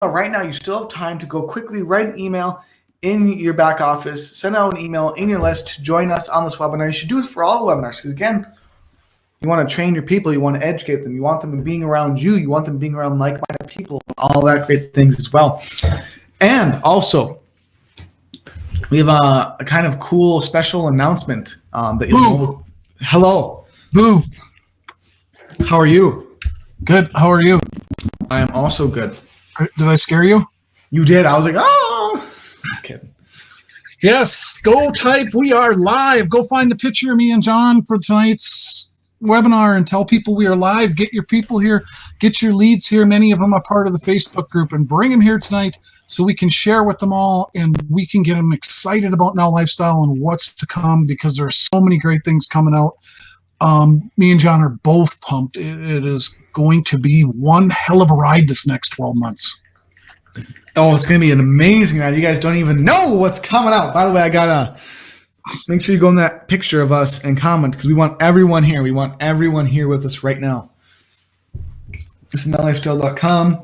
right now, you still have time to go quickly write an email in your back office, send out an email in your list to join us on this webinar. You should do it for all the webinars because, again, you want to train your people, you want to educate them, you want them being around you, you want them being around like-minded people, all that great things as well. And also, we have a kind of cool special announcement that you know. Hello. Boo. How are you? Good. How are you? I am also good. Did I scare you? You did. I was like, oh. Just kidding. Yes. Go type. We are live. Go find the picture of me and John for tonight's webinar and tell people we are live. Get your people here. Get your leads here. Many of them are part of the Facebook group, and bring them here tonight so we can share with them all and we can get them excited about Now Lifestyle and what's to come, because there are so many great things coming out. Me and John are both pumped. It is going to be one hell of a ride this next 12 months. Oh, it's going to be an amazing ride. You guys don't even know what's coming out. By the way, I got to make sure you go in that picture of us and comment, because we want everyone here. We want everyone here with us right now. This is nowlifestyle.com.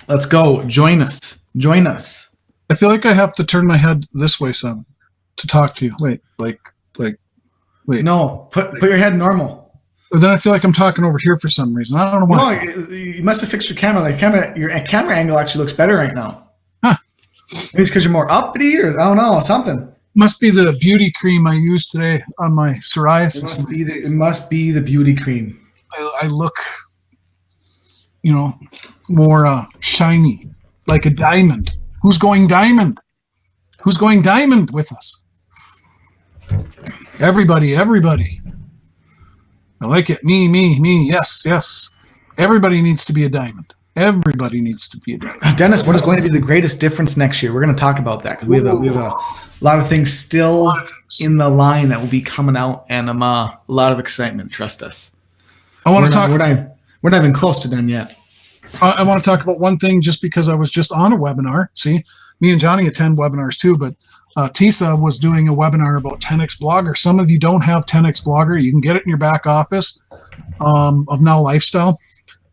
Let's go. Join us. Join us. I feel like I have to turn my head this way some to talk to you. Wait. No, put your head normal. But then I feel like I'm talking over here for some reason. I don't know why. No, you must have fixed your camera. Your camera angle actually looks better right now. Huh. Maybe it's because you're more uppity, or I don't know, something. Must be the beauty cream I used today on my psoriasis. It must be the beauty cream. I look, more shiny, like a diamond. Who's going diamond? Who's going diamond with us? Everybody. I like it. Me. Yes. Everybody needs to be a diamond. Everybody needs to be a diamond. Dennis, what is going to be the greatest difference next year? We're going to talk about that, because we have a lot of things still in the line that will be coming out, and a lot of excitement. Trust us. We're not even close to done yet. I want to talk about one thing, just because I was just on a webinar. See, me and Johnny attend webinars too, but Tisa was doing a webinar about 10X Blogger. Some of you don't have 10X Blogger. You can get it in your back office of Now Lifestyle.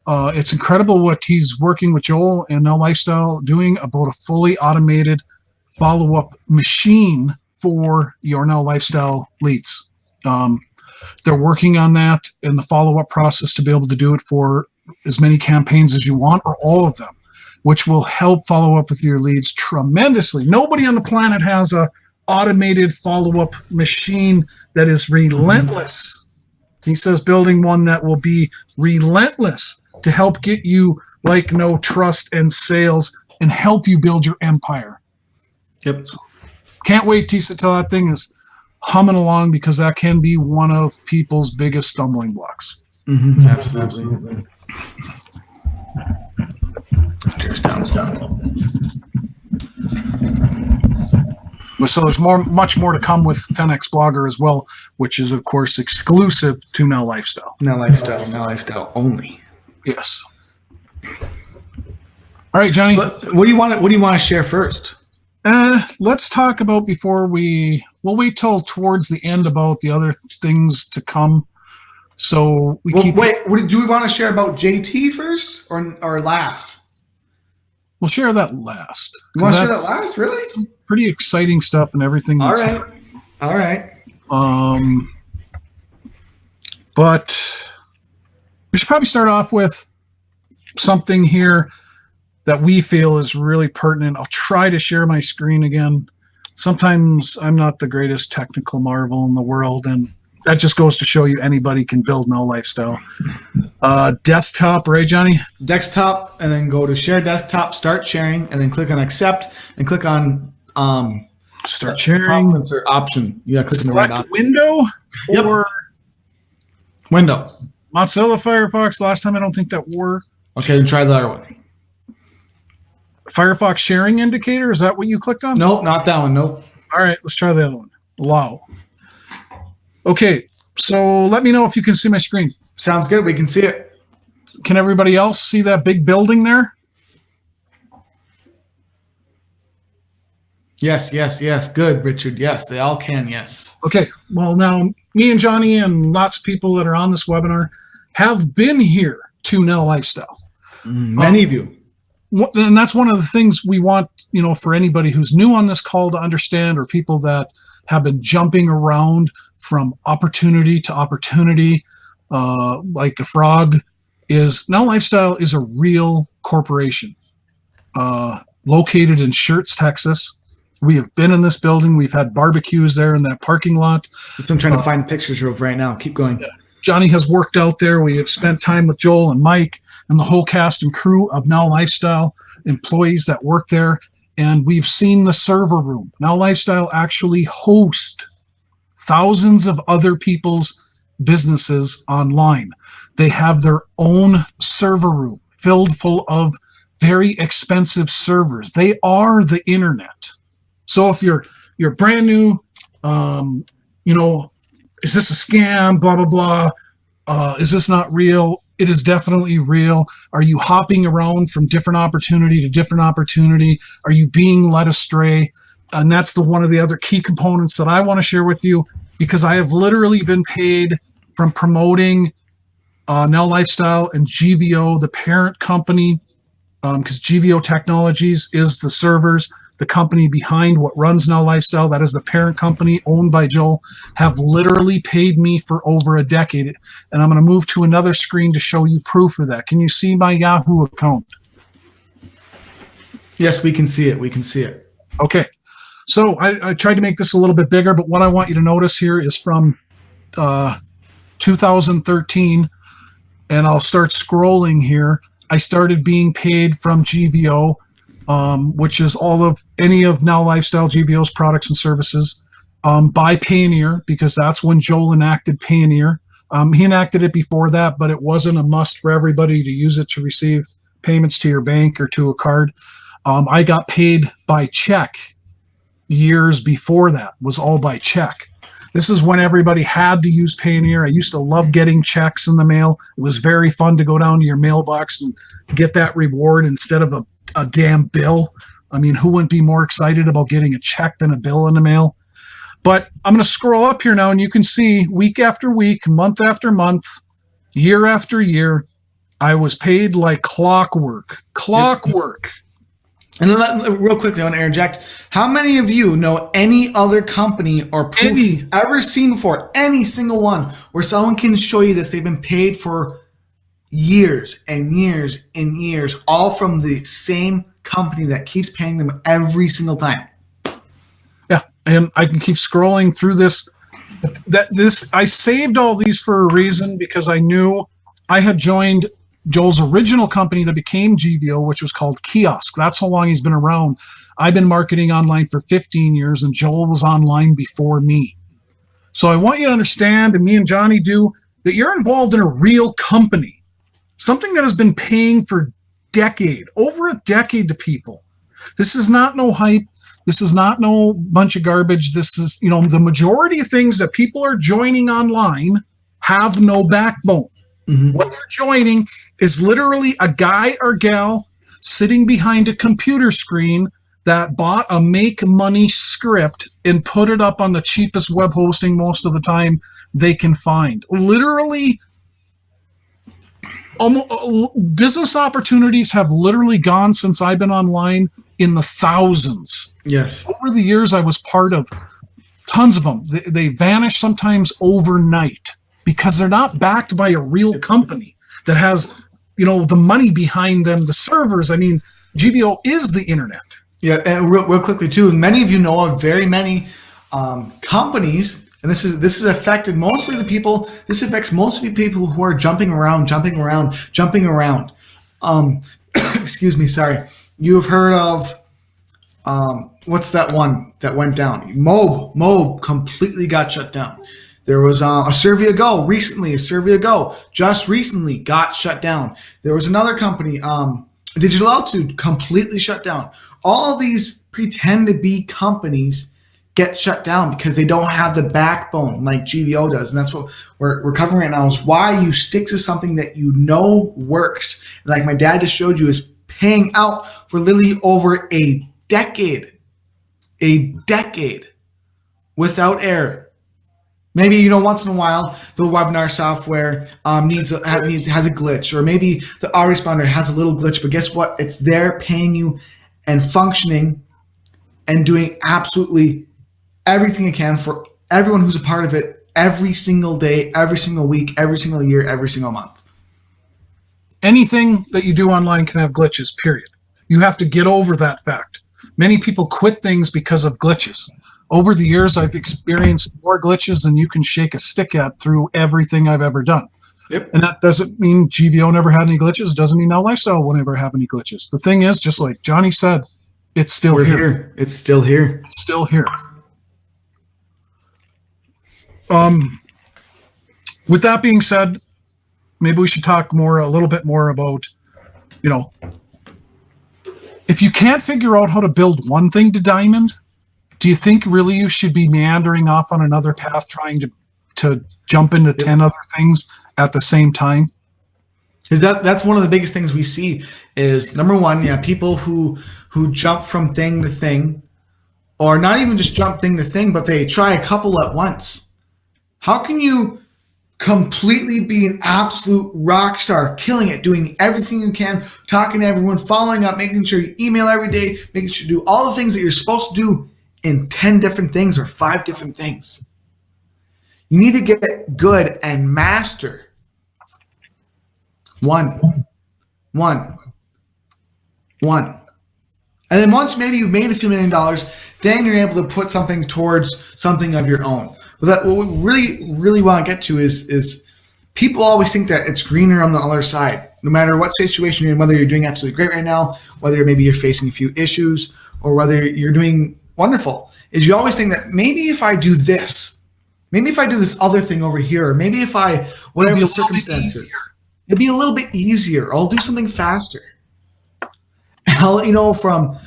It's incredible what he's working with Joel and Now Lifestyle doing about a fully automated follow-up machine for your Now Lifestyle leads. They're working on that in the follow-up process to be able to do it for as many campaigns as you want, or all of them, which will help follow up with your leads tremendously. Nobody on the planet has a automated follow-up machine that is relentless. He says building one that will be relentless to help get you like no trust and sales and help you build your empire. Yep. Can't wait, Tisa, till that thing is humming along, because that can be one of people's biggest stumbling blocks. Mm-hmm. Absolutely. So there's much more to come with 10X Blogger as well, which is of course exclusive to Now Lifestyle. Now Lifestyle only. Yes. All right, Johnny. What do you want to share first? Let's talk about we'll wait till towards the end about the other things to come. So do we want to share about JT first or last? We'll share that last. You want to share that last? Really? Pretty exciting stuff and everything. All right. But we should probably start off with something here that we feel is really pertinent. I'll try to share my screen again. Sometimes I'm not the greatest technical marvel in the world, and that just goes to show you anybody can build Now Lifestyle. Desktop, right, Johnny? Desktop, and then go to share desktop, start sharing, and then click on accept, and click on start sharing. Or option. Yeah, click select on the right window or window. Mozilla Firefox. Last time I don't think that worked. Okay, then try the other one. Firefox sharing indicator. Is that what you clicked on? Nope, not that one. Nope. All right, let's try the other one. Wow. Okay, so let me know if you can see my screen. Sounds good. We can see it. Can everybody else see that big building there? Yes. Good, Richard. Yes, they all can. Yes. Okay. Well, now me and Johnny and lots of people that are on this webinar have been here to Now Lifestyle. Many of you. and that's one of the things we want, for anybody who's new on this call to understand, or people that have been jumping around from opportunity to opportunity, like a frog, is Now Lifestyle is a real corporation, located in Schertz, Texas. We have been in this building. We've had barbecues there in that parking lot. I'm trying to find pictures of right now. Keep going. Johnny has worked out there. We have spent time with Joel and Mike and the whole cast and crew of Now Lifestyle employees that work there. And we've seen the server room. Now Lifestyle actually hosts thousands of other people's businesses online. They have their own server room filled full of very expensive servers. They are the internet. So if you're brand new, is this a scam? Blah, blah, blah. Is this not real? It is definitely real. Are you hopping around from different opportunity to different opportunity? Are you being led astray? And that's one of the other key components that I want to share with you, because I have literally been paid from promoting Now Lifestyle and GVO, the parent company, because GVO Technologies is the servers. The company behind what runs Now Lifestyle, that is the parent company owned by Joel, have literally paid me for over a decade. And I'm going to move to another screen to show you proof of that. Can you see my Yahoo account? Yes, we can see it. We can see it. Okay. So I tried to make this a little bit bigger, but what I want you to notice here is from 2013, and I'll start scrolling here. I started being paid from GVO, which is any of Now Lifestyle GVO's products and services, by Payoneer, because that's when Joel enacted Payoneer. He enacted it before that, but it wasn't a must for everybody to use it to receive payments to your bank or to a card. I got paid by check years before that, was all by check. This is when everybody had to use Payoneer. I used to love getting checks in the mail. It was very fun to go down to your mailbox and get that reward instead of a damn bill. I mean, who wouldn't be more excited about getting a check than a bill in the mail? But I'm going to scroll up here now, and you can see week after week, month after month, year after year, I was paid like clockwork. Clockwork. And real quickly, I want to interject. How many of you know any other company or proof you've ever seen before, any single one, where someone can show you this? They've been paid for years and years and years, all from the same company that keeps paying them every single time. Yeah, and I can keep scrolling through this. I saved all these for a reason, because I knew I had joined Joel's original company that became GVO, which was called Kiosk. That's how long he's been around. I've been marketing online for 15 years, and Joel was online before me. So I want you to understand, and me and Johnny do, that you're involved in a real company, something that has been paying for over a decade to people. This is not no hype. This is not no bunch of garbage. This is, the majority of things that people are joining online have no backbone. Mm-hmm. What they're joining is literally a guy or gal sitting behind a computer screen that bought a make money script and put it up on the cheapest web hosting most of the time they can find. Literally, business opportunities have literally gone since I've been online in the thousands. Yes. Over the years, I was part of tons of them. They vanish sometimes overnight, because they're not backed by a real company that has, the money behind them, the servers. I mean, GVO is the internet. Yeah, and real quickly too, many of you know of very many companies, and this is affected mostly the people. This affects mostly people who are jumping around. Excuse me, sorry. You have heard of what's that one that went down? Mob completely got shut down. There was a Servia Go, just recently got shut down. There was another company, Digital Altitude, completely shut down. All these pretend to be companies get shut down because they don't have the backbone like GVO does. And that's what we're covering right now, is why you stick to something that you know works. And like my dad just showed you, is paying out for literally over a decade without error. Maybe, once in a while, the webinar software has a glitch, or maybe the autoresponder has a little glitch, but guess what? It's there paying you and functioning and doing absolutely everything it can for everyone who's a part of it every single day, every single week, every single year, every single month. Anything that you do online can have glitches, period. You have to get over that fact. Many people quit things because of glitches. Over the years, I've experienced more glitches than you can shake a stick at through everything I've ever done. Yep. And that doesn't mean GVO never had any glitches. It doesn't mean Now Lifestyle will never have any glitches. The thing is, just like Johnny said, it's still here. It's still here. It's still here. With that being said, maybe we should talk a little bit more about, if you can't figure out how to build one thing to diamond, do you think really you should be meandering off on another path trying to jump into 10 other things at the same time? Because that's one of the biggest things we see is, number one, people who jump from thing to thing, or not even just jump thing to thing, but they try a couple at once. How can you completely be an absolute rock star, killing it, doing everything you can, talking to everyone, following up, making sure you email every day, making sure you do all the things that you're supposed to do in 10 different things or 5 different things? You need to get good and master one. And then once maybe you've made a few $1 million, then you're able to put something towards something of your own. But what we really, really want to get to is people always think that it's greener on the other side. No matter what situation you're in, whether you're doing absolutely great right now, whether maybe you're facing a few issues, or whether you're doing wonderful, is you always think that maybe if I do this, maybe if I do this other thing over here, or maybe if I, whatever the circumstances, it'd be a little bit easier. I'll do something faster. And I'll let you know from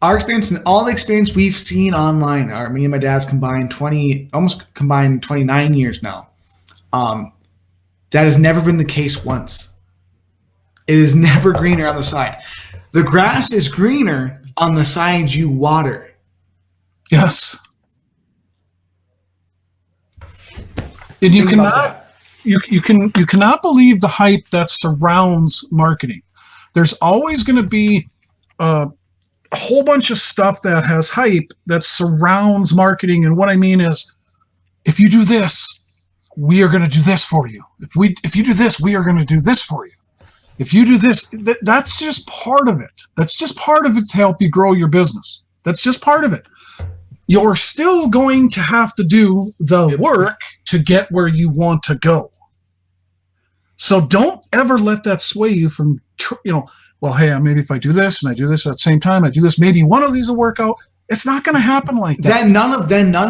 our experience and all the experience we've seen online, me and my dad's almost combined 29 years now. That has never been the case once. It is never greener on the side. The grass is greener on the side you water. Yes. And you cannot believe the hype that surrounds marketing. There's always going to be a whole bunch of stuff that has hype that surrounds marketing. And what I mean is, if you do this, we are going to do this for you. If you do this, we are going to do this for you. If you do this, that's just part of it. That's just part of it to help you grow your business. That's just part of it. You're still going to have to do the work to get where you want to go. So don't ever let that sway you from, well, hey, maybe if I do this and I do this at the same time, I do this, maybe one of these will work out. It's not going to happen like that. Then none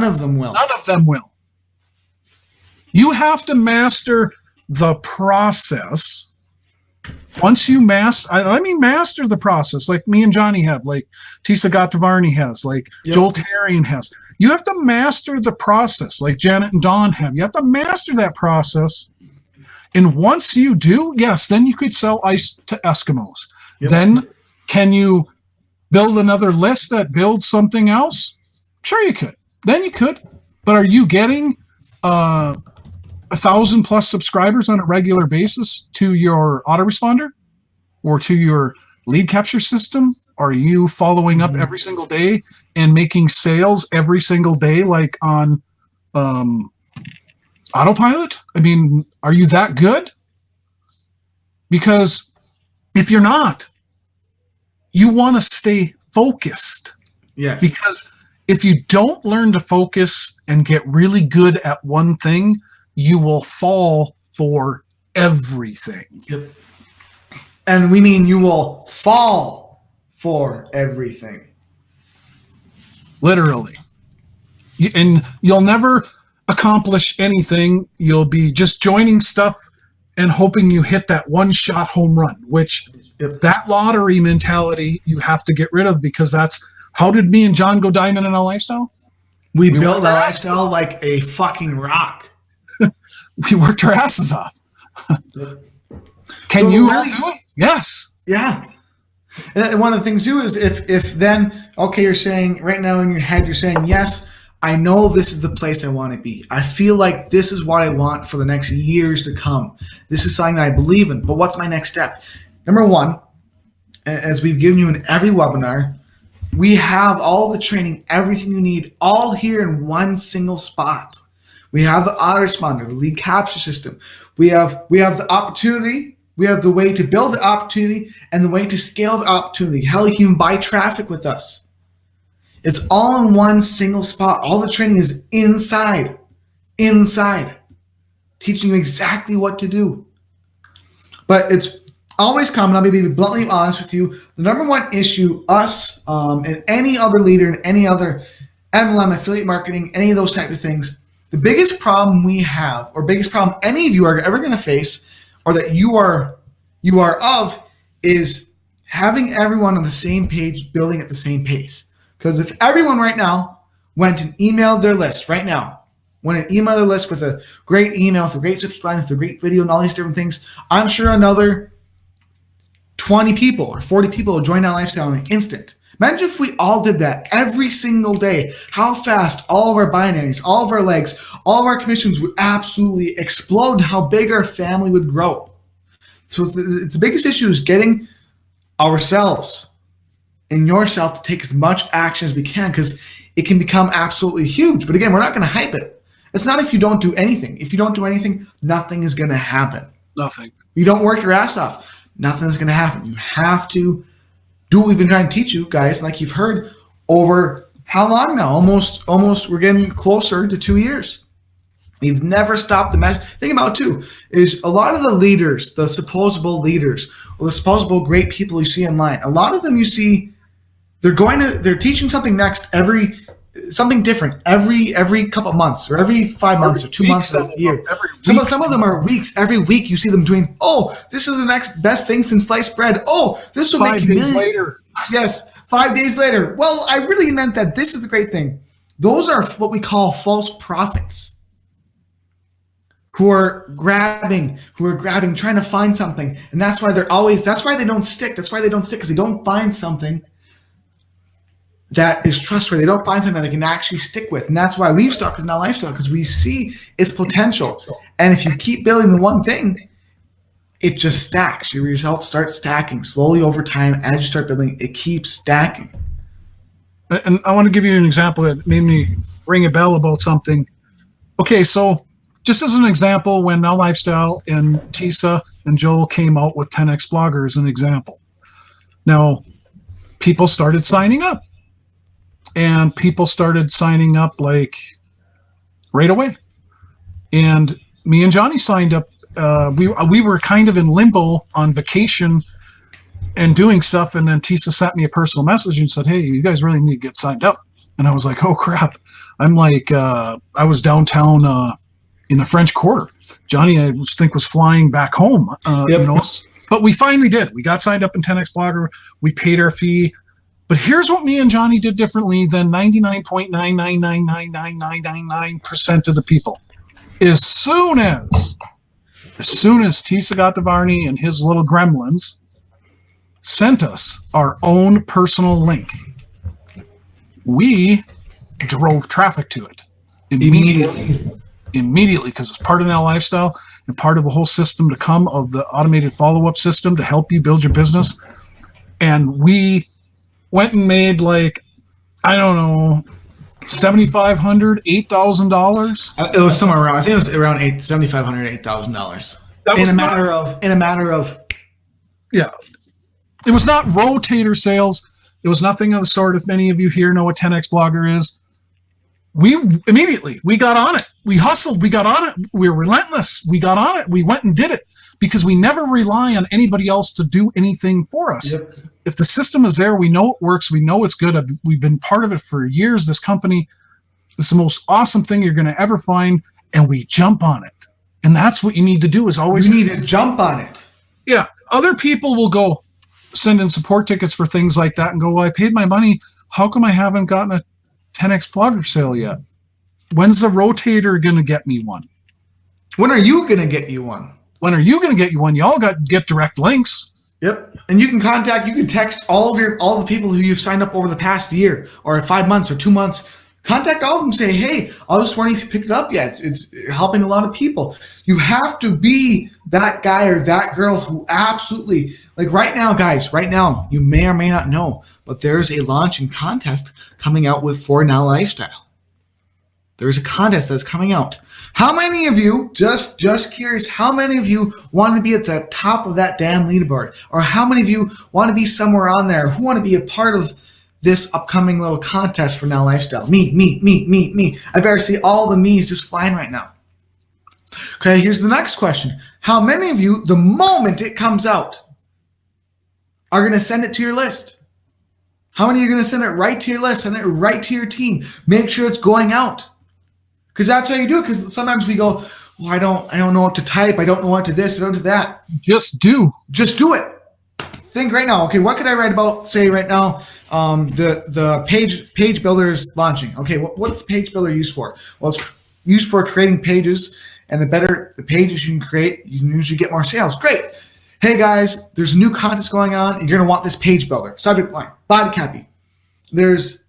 of them will. None of them will. You have to master the process. Once you master the process, like me and Johnny have, like Tisa Gattavarni has, like Joel Therien has. You have to master the process, like Janet and Dawn have. You have to master that process. And once you do, yes, then you could sell ice to Eskimos. Yep. Then can you build another list that builds something else? Sure you could. Then you could. But are you getting 1,000+ subscribers on a regular basis to your autoresponder or to your lead capture system? Are you following up every single day and making sales every single day, like on autopilot? I mean, are you that good? Because if you're not, you want to stay focused. Yes. Because if you don't learn to focus and get really good at one thing, you will fall for everything. Yep. And we mean you will fall for everything. Literally. And you'll never accomplish anything. You'll be just joining stuff and hoping you hit that one-shot home run, which that lottery mentality you have to get rid of, because that's how did me and John go diamond in a lifestyle? We built a lifestyle like a fucking rock. We worked our asses off. Can you really do it? Yes. Yeah. And one of the things too is if then, okay, you're saying right now in your head, you're saying, yes, I know this is the place I want to be. I feel like this is what I want for the next years to come. This is something that I believe in. But what's my next step? Number one, as we've given you in every webinar, we have all the training, everything you need, all here in one single spot. We have the autoresponder, the lead capture system. We have the opportunity. We have the way to build the opportunity and the way to scale the opportunity. Hell, you can even buy traffic with us. It's all in one single spot. All the training is inside, teaching you exactly what to do. But it's always common, I'll be bluntly honest with you, the number one issue us and any other leader in any other MLM, affiliate marketing, any of those types of things, the biggest problem we have, or biggest problem any of you are ever going to face, or that you are of, is having everyone on the same page, building at the same pace. Because if everyone right now went and emailed their list with a great email, with a great subscribe, with a great video, and all these different things, I'm sure another 20 people or 40 people will join our lifestyle in an instant. Imagine if we all did that every single day, how fast all of our binaries, all of our legs, all of our commissions would absolutely explode, how big our family would grow. So it's the biggest issue is getting ourselves and yourself to take as much action as we can, because it can become absolutely huge. But again, we're not going to hype it. It's not if you don't do anything. If you don't do anything, nothing is going to happen. Nothing. You don't work your ass off, nothing is going to happen. You have to do what we've been trying to teach you guys, like you've heard over how long now? Almost we're getting closer to 2 years. We've never stopped the message. Think about it too, is a lot of the leaders, the supposable leaders, or the supposable great people you see online, a lot of them you see, they're teaching something something different every couple of months, or every 5 months, or 2 months, or a year. Some of them are weeks. Every week you see them doing, oh, this is the next best thing since sliced bread. Oh, this will make you 5 days later. Yes, 5 days later. Well, I really meant that. This is the great thing. Those are what we call false prophets, who are grabbing, trying to find something. And that's why they don't stick. That's why they don't stick, because they don't find something that is trustworthy. They don't find something that they can actually stick with. And that's why we've stuck with Now Lifestyle, because we see its potential. And if you keep building the one thing, it just stacks. Your results start stacking slowly over time. As you start building, it keeps stacking. And I want to give you an example that made me ring a bell about something. Okay, so just as an example, when Now Lifestyle and Tisa and Joel came out with 10X Blogger as an example. Now, people started signing up. And people started signing up like right away. And me and Johnny signed up. We were kind of in limbo on vacation and doing stuff. And then Tisa sent me a personal message and said, hey, you guys really need to get signed up. And I was like, oh, crap. I'm like, I was downtown in the French Quarter. Johnny, I think, was flying back home. Yep. But we finally did. We got signed up in 10X Blogger. We paid our fee. But here's what me and Johnny did differently than 99.9999999% of the people. As soon as Tisa got to Varney and his little gremlins sent us our own personal link, we drove traffic to it immediately, because it's part of Now Lifestyle and part of the whole system to come of the automated follow-up system to help you build your business. And we went and made like, I don't know, $7,500, $8,000. It was somewhere around. I think it was around $7,500, $8,000. In a matter of. Yeah, it was not rotator sales. It was nothing of the sort. If many of you here know what 10X Blogger is, we got on it. We hustled. We got on it. We were relentless. We got on it. We went and did it, because we never rely on anybody else to do anything for us. Yep. If the system is there, we know it works. We know it's good. We've been part of it for years. This company, it's the most awesome thing you're going to ever find, and we jump on it. And that's what you need to do, is always. You need to jump on it. Yeah. Other people will go send in support tickets for things like that and go, well, I paid my money. How come I haven't gotten a 10X Blogger sale yet? When's the rotator going to get me one? When are you going to get you one? When are you going to get you one? Y'all get direct links. Yep. And you can text all the people who you've signed up over the past year or 5 months or 2 months. Contact all of them. Say, hey, I was just wondering if you picked it up yet. It's helping a lot of people. You have to be that guy or that girl who absolutely, like right now, guys, right now, you may or may not know, but there's a launching contest coming out with For Now Lifestyle. There's a contest that's coming out. How many of you, just curious, how many of you want to be at the top of that damn leaderboard? Or how many of you want to be somewhere on there? Who want to be a part of this upcoming little contest For Now Lifestyle? Me. I better see all the me's just flying right now. Okay, here's the next question. How many of you, the moment it comes out, are going to send it to your list? How many are going to send it right to your list, send it right to your team? Make sure it's going out. Because that's how you do it. Because sometimes we go, well, I don't know what to type. I don't know what to this. I don't know to that. Just do it. Think right now. Okay, what could I write about? Say right now, the page builder is launching. Okay, what's page builder used for? Well, it's used for creating pages, and the better the pages you can create, you can usually get more sales. Great. Hey guys, there's a new contest going on, and you're gonna want this page builder. Subject line: body copy. There's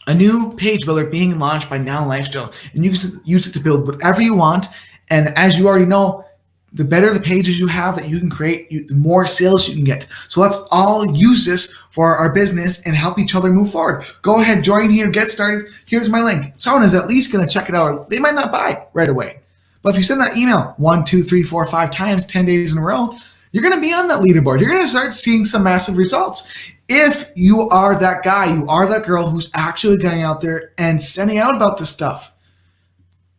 a new page builder being launched by Now Lifestyle, and you can use it to build whatever you want. And as you already know, the better the pages you have that you can create, the more sales you can get. So let's all use this for our business and help each other move forward. Go ahead, join here, get started. Here's my link. Someone is at least going to check it out. They might not buy right away. But if you send that email 1, 2, 3, 4, 5 times, 10 days in a row, you're going to be on that leaderboard. You're going to start seeing some massive results. If you are that guy, you are that girl who's actually going out there and sending out about this stuff.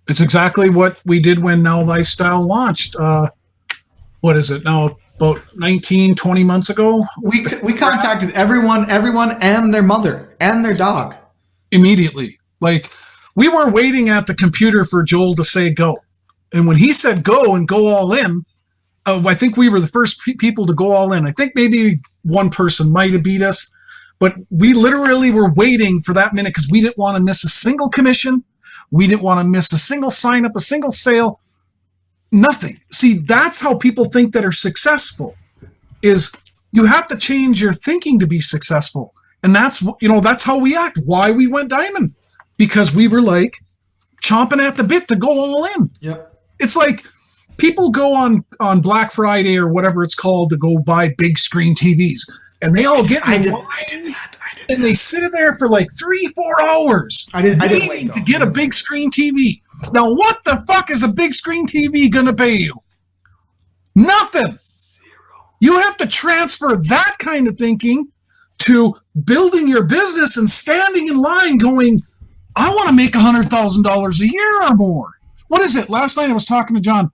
It's exactly what we did when Now Lifestyle launched. What is it now? About 19, 20 months ago? We contacted everyone and their mother and their dog. Immediately. Like, we were waiting at the computer for Joel to say go. And when he said go and go all in, I think we were the first people to go all in. I think maybe one person might have beat us, but we literally were waiting for that minute because we didn't want to miss a single commission. We didn't want to miss a single sign up, a single sale, nothing. See, that's how people think that are successful, is you have to change your thinking to be successful. And that's how we act. Why we went diamond, because we were like chomping at the bit to go all in. Yep. It's like, people go on Black Friday or whatever it's called to go buy big screen TVs, and they all get. I did that. And they sit there for like 3-4 hours waiting to get a big screen TV. Now, what the fuck is a big screen TV going to pay you? Nothing. Zero. You have to transfer that kind of thinking to building your business and standing in line going, I want to make $100,000 a year or more. What is it? Last night I was talking to John.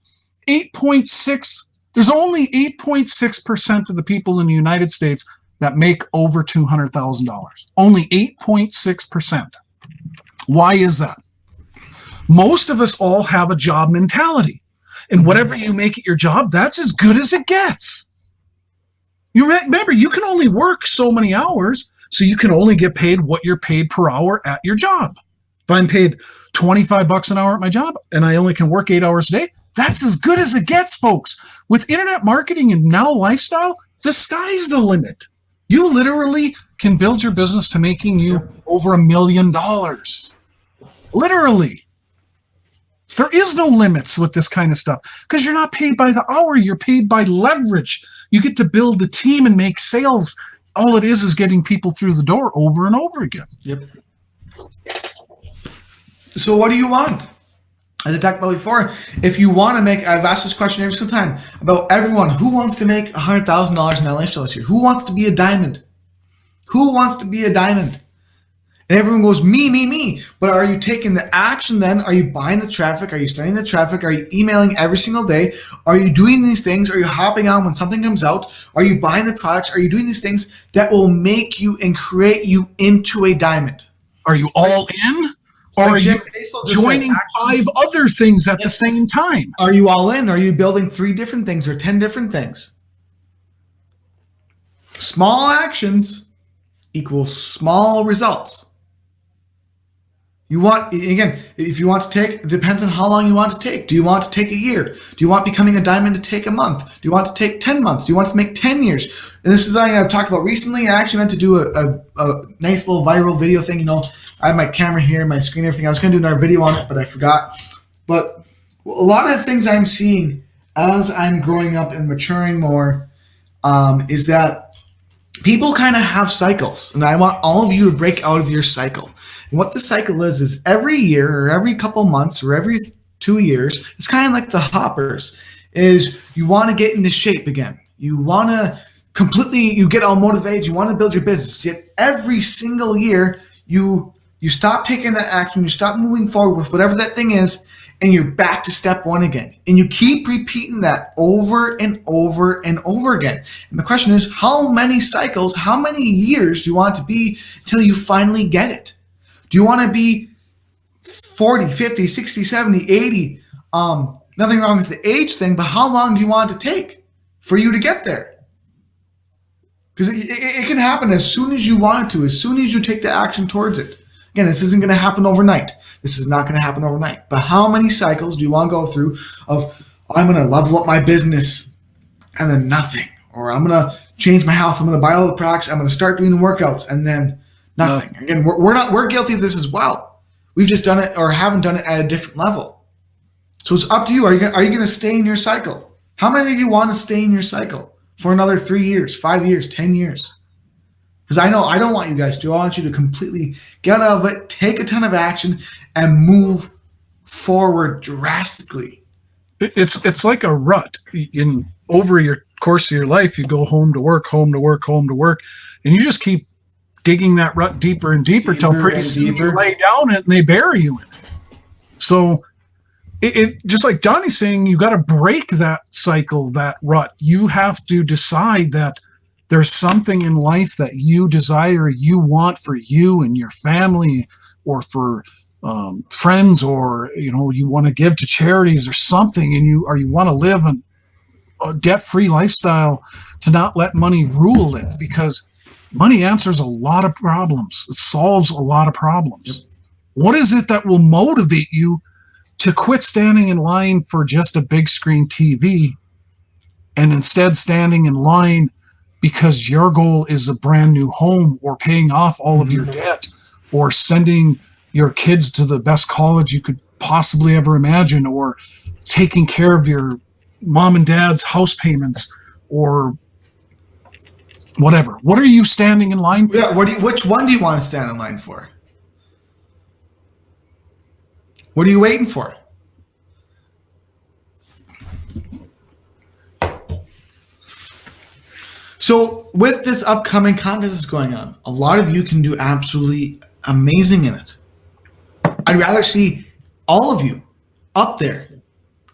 8.6. There's only 8.6% of the people in the United States that make over $200,000. Only 8.6%. Why is that? Most of us all have a job mentality. And whatever you make at your job, that's as good as it gets. You remember, you can only work so many hours, so you can only get paid what you're paid per hour at your job. If I'm paid $25 an hour at my job and I only can work 8 hours a day, that's as good as it gets, folks. With internet marketing and Now Lifestyle, the sky's the limit. You literally can build your business to making you over $1 million. Literally. There is no limits with this kind of stuff because you're not paid by the hour. You're paid by leverage. You get to build the team and make sales. All it is getting people through the door over and over again. Yep. So what do you want? As I talked about before, if you want to make, I've asked this question every single time about everyone who wants to make $100,000 in Now Lifestyle this year. Who wants to be a diamond? Who wants to be a diamond? And everyone goes, me. But are you taking the action then? Are you buying the traffic? Are you sending the traffic? Are you emailing every single day? Are you doing these things? Are you hopping on when something comes out? Are you buying the products? Are you doing these things that will make you and create you into a diamond? Are you all in? Or are you joining 5 other things at the same time? Are you all in? Are you building 3 different things or 10 different things? Small actions equals small results. You want, again, if you want to take, it depends on how long you want to take. Do you want to take a year? Do you want becoming a diamond to take a month? Do you want to take 10 months? Do you want to make 10 years? And this is something I've talked about recently. I actually meant to do a nice little viral video thing. I have my camera here, my screen, everything. I was going to do another video on it, but I forgot. But a lot of the things I'm seeing as I'm growing up and maturing more is that people kind of have cycles. And I want all of you to break out of your cycle. And what the cycle is every year or every couple months or every 2 years, it's kind of like the hoppers, is you want to get into shape again. You want to you get all motivated. You want to build your business. Yet every single year, you stop taking that action. You stop moving forward with whatever that thing is, and you're back to step one again. And you keep repeating that over and over and over again. And the question is, how many cycles, how many years do you want to be until you finally get it? Do you want to be 40, 50, 60, 70, 80? Nothing wrong with the age thing, but how long do you want it to take for you to get there? Because it can happen as soon as you want it to, as soon as you take the action towards it. Again, this isn't going to happen overnight. This is not going to happen overnight. But how many cycles do you want to go through of, I'm going to level up my business and then nothing? Or I'm going to change my health. I'm going to buy all the products. I'm going to start doing the workouts and then nothing. Again, we're guilty of this as well. We've just done it or haven't done it at a different level. So it's up to you. Are you going to stay in your cycle? How many of you want to stay in your cycle for another 3 years, 5 years, 10 years? Because I know I don't want you guys to. I want you to completely get out of it, take a ton of action, and move forward drastically. It's like a rut. Over your course of your life, you go home to work, home to work, home to work, and you just keep digging that rut deeper and deeper till pretty soon you lay down it and they bury you in it. So it just like Johnny's saying, you got to break that cycle, that rut. You have to decide that there's something in life that you desire, you want for you and your family, or for friends, or you want to give to charities or something, and you want to live a debt-free lifestyle, to not let money rule it, because money answers a lot of problems. It solves a lot of problems. Yep. What is it that will motivate you to quit standing in line for just a big screen TV and instead standing in line because your goal is a brand new home, or paying off all of your debt, or sending your kids to the best college you could possibly ever imagine, or taking care of your mom and dad's house payments, or whatever? What are you standing in line for? Yeah, which one do you want to stand in line for? What are you waiting for? So with this upcoming contest that's going on, a lot of you can do absolutely amazing in it. I'd rather see all of you up there,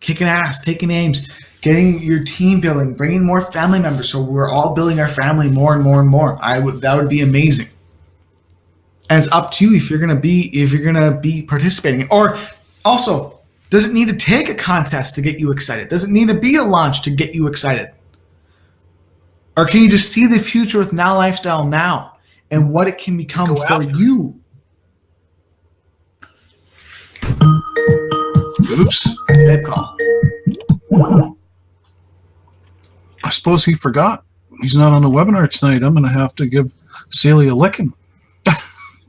kicking ass, taking names, getting your team building, bringing more family members, so we're all building our family more and more and more. That would be amazing. And it's up to you if you're gonna be participating. Or also, does it need to take a contest to get you excited? Does it need to be a launch to get you excited? Or can you just see the future with Now Lifestyle now and what it can become for you? Oops. Bad call. I suppose he forgot. He's not on the webinar tonight. I'm going to have to give Celia a licking.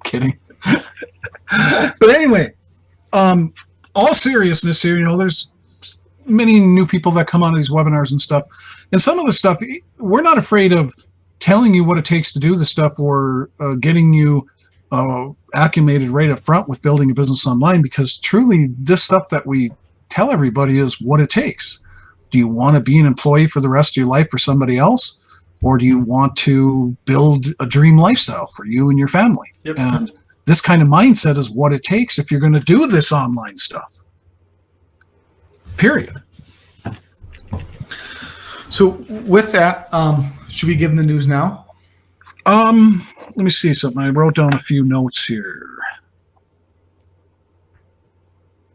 Kidding. But anyway, all seriousness here, there's many new people that come on these webinars and stuff. And some of the stuff, we're not afraid of telling you what it takes to do the stuff, or getting you acclimated right up front with building a business online, because truly this stuff that we tell everybody is what it takes. Do you want to be an employee for the rest of your life for somebody else? Or do you want to build a dream lifestyle for you and your family? Yep. And this kind of mindset is what it takes if you're going to do this online stuff. Period. So with that, should we give them the news now? Let me see something. I wrote down a few notes here.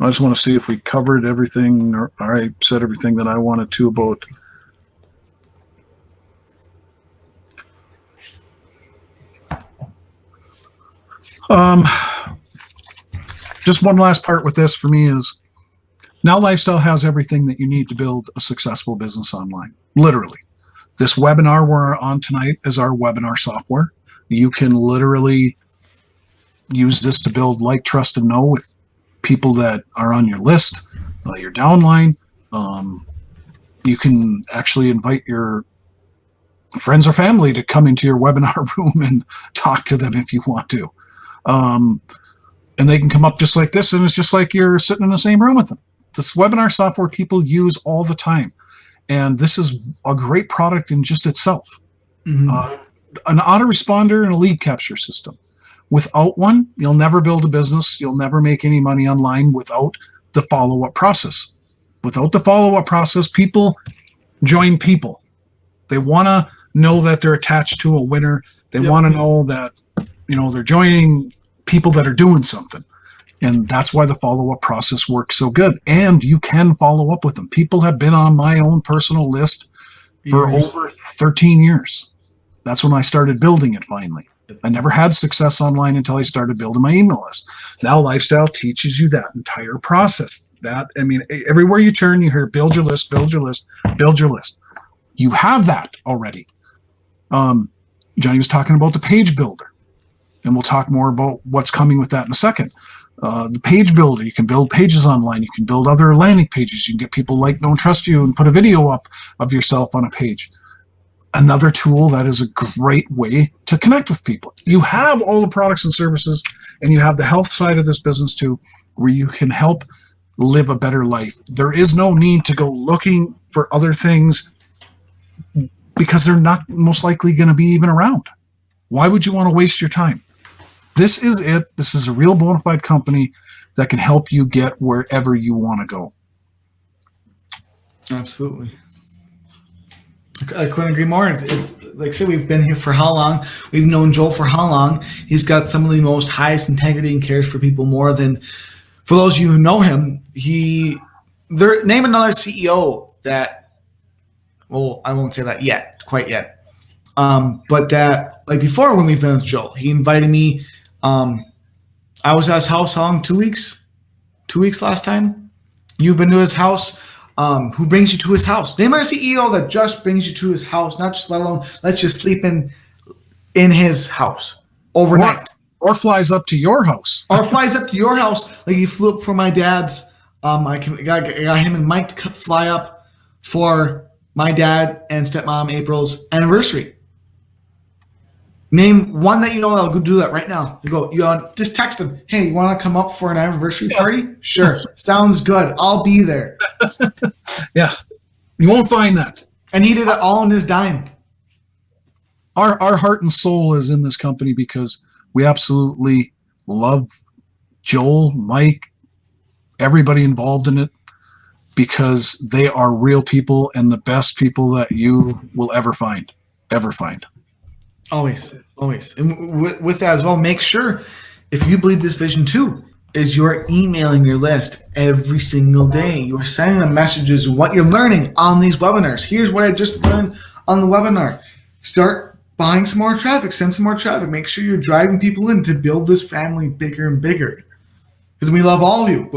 I just want to see if we covered everything, or I said everything that I wanted to about. just one last part with this for me is Now Lifestyle has everything that you need to build a successful business online. Literally. This webinar we're on tonight is our webinar software. You can literally use this to build like, trust, and know with people that are on your list, your downline. You can actually invite your friends or family to come into your webinar room and talk to them if you want to. And they can come up just like this, and it's just like you're sitting in the same room with them. This webinar software people use all the time. And this is a great product in just itself. An autoresponder and a lead capture system. Without one, you'll never build a business. You'll never make any money online without the follow-up process. Without the follow-up process, people join people. They want to know that they're attached to a winner. They want to know that, they're joining people that are doing something. And that's why the follow-up process works so good. And you can follow up with them. People have been on my own personal list for over 13 years. That's when I started building it finally. I never had success online until I started building my email list. Now Lifestyle teaches you that entire process. Everywhere you turn, you hear build your list, build your list, build your list. You have that already. Johnny was talking about the page builder, and we'll talk more about what's coming with that in a second. The page builder, you can build pages online. You can build other landing pages. You can get people like, don't trust you, and put a video up of yourself on a page. Another tool that is a great way to connect with people. You have all the products and services, and you have the health side of this business too, where you can help live a better life. There is no need to go looking for other things because they're not most likely going to be even around. Why would you want to waste your time? This is it. This is a real bona fide company that can help you get wherever you want to go. Absolutely. I couldn't agree more. It's like I said, we've been here for how long? We've known Joel for how long? He's got some of the most highest integrity and cares for people more than, for those of you who know him, name another CEO that, well, I won't say that quite yet. But that, like before when we've been with Joel, he invited me. I was at his house, how long? 2 weeks? 2 weeks last time? You've been to his house. Who brings you to his house? Name a CEO that just brings you to his house, not just let alone lets you sleep in his house overnight. Or flies up to your house. Or flies up to your house. Like he flew up for my dad's. I got him and Mike to fly up for my dad and stepmom April's anniversary. Name one that you know that'll go do that right now. Just text him. Hey, you want to come up for an anniversary party? Sure. Sounds good. I'll be there. Yeah. You won't find that. And he did it all on his dime. Our heart and soul is in this company because we absolutely love Joel, Mike, everybody involved in it, because they are real people and the best people that you will ever find. Always. And with that as well, make sure, if you believe this vision too, is you're emailing your list every single day. You're sending them messages of what you're learning on these webinars. Here's what I just learned on the webinar. Start buying some more traffic, send some more traffic. Make sure you're driving people in to build this family bigger and bigger. Because we love all of you,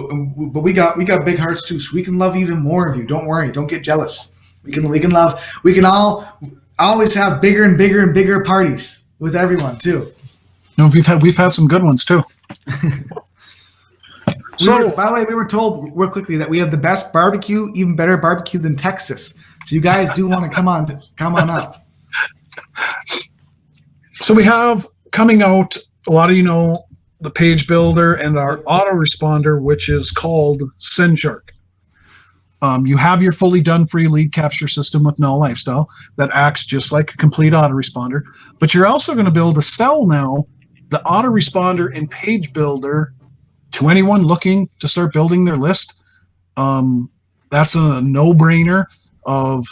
but we got big hearts too, so we can love even more of you. Don't worry, don't get jealous. We can all always have bigger and bigger and bigger parties with everyone too. No, we've had some good ones too. By the way, we were told real quickly that we have the best barbecue, even better barbecue than Texas. So you guys do want to come on up. So we have coming out, a lot of you know, the page builder and our autoresponder, which is called SendShark. You have your fully done free lead capture system with Now Lifestyle that acts just like a complete autoresponder, but you're also going to be able to sell now the autoresponder and page builder to anyone looking to start building their list. That's a no-brainer of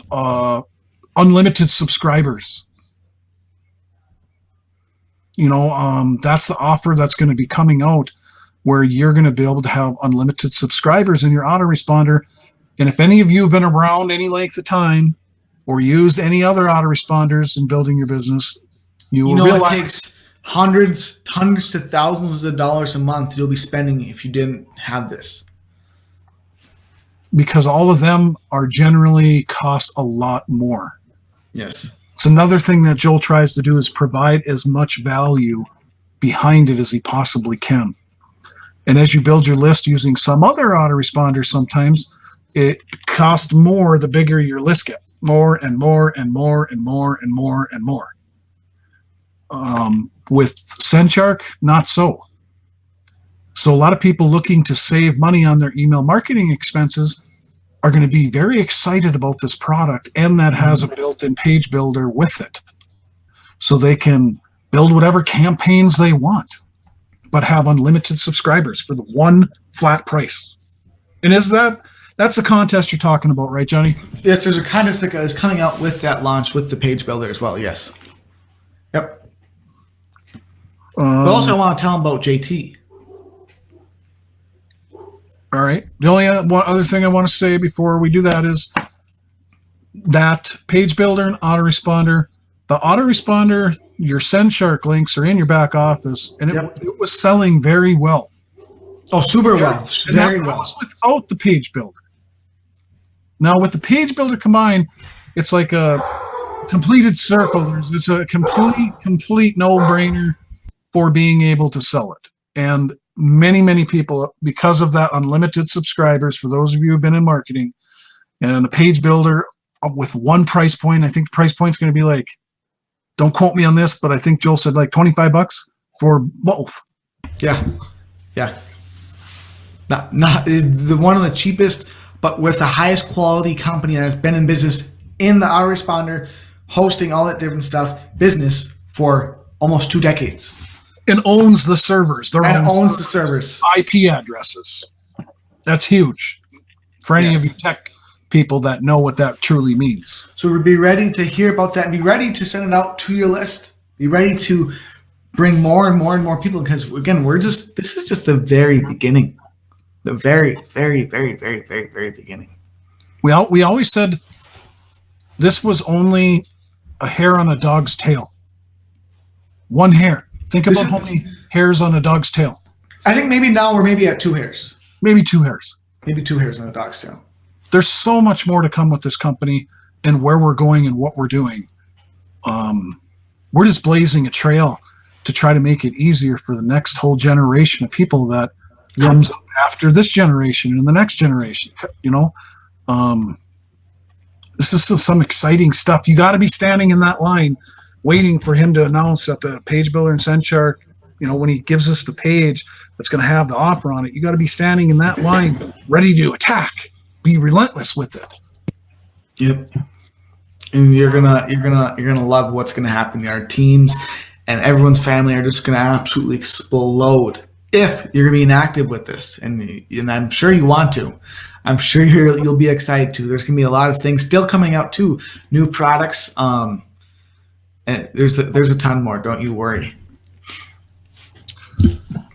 unlimited subscribers. That's the offer that's going to be coming out, where you're going to be able to have unlimited subscribers in your autoresponder. And if any of you have been around any length of time or used any other autoresponders in building your business, you will realize hundreds to thousands of dollars a month you'll be spending if you didn't have this. Because all of them are generally cost a lot more. Yes. It's another thing that Joel tries to do is provide as much value behind it as he possibly can. And as you build your list using some other autoresponders, sometimes it costs more the bigger your list get. More and more and more and more and more and more. With SendShark, not so. So a lot of people looking to save money on their email marketing expenses are going to be very excited about this product, and that has a built-in page builder with it. So they can build whatever campaigns they want, but have unlimited subscribers for the one flat price. And that's the contest you're talking about, right, Johnny? Yes, there's a contest that is coming out with that launch with the page builder as well. Yes. Yep. But also I want to tell them about JT. All right. The only one other thing I want to say before we do that is that page builder and autoresponder. The autoresponder, your SendShark links are in your back office, and it was selling very well. Oh, super well. Very well. Was without the page builder. Now, with the page builder combined, it's like a completed circle. It's a complete no-brainer for being able to sell it. And many people, because of that unlimited subscribers, for those of you who've been in marketing, and a page builder with one price point, I think the price point's going to be like, don't quote me on this, but I think Joel said like $25 for both. Yeah. Not the one of the cheapest, but with the highest quality company that has been in business in the autoresponder, hosting all that different stuff, business for almost 2 decades. And owns the servers. Owns the servers. IP addresses. That's huge for any of you tech people that know what that truly means. So be ready to hear about that. Be ready to send it out to your list. Be ready to bring more and more and more people, because again, this is just the very beginning. The very, very, very, very, very, very beginning. We always said this was only a hair on a dog's tail. One hair. Think about how many hairs on a dog's tail. I think maybe now we're maybe at 2 hairs. Maybe 2 hairs. Maybe 2 hairs on a dog's tail. There's so much more to come with this company and where we're going and what we're doing. We're just blazing a trail to try to make it easier for the next whole generation of people that comes up after this generation and the next generation. This is some exciting stuff. You got to be standing in that line waiting for him to announce that the page builder and SendShark, when he gives us the page that's going to have the offer on it, you got to be standing in that line ready to attack, be relentless with it. Yep. And you're gonna love what's gonna happen. Our teams and everyone's family are just gonna absolutely explode if you're gonna be inactive with this, and I'm sure you want to. I'm sure you'll be excited too. There's gonna be a lot of things still coming out too, new products. And there's a ton more. Don't you worry.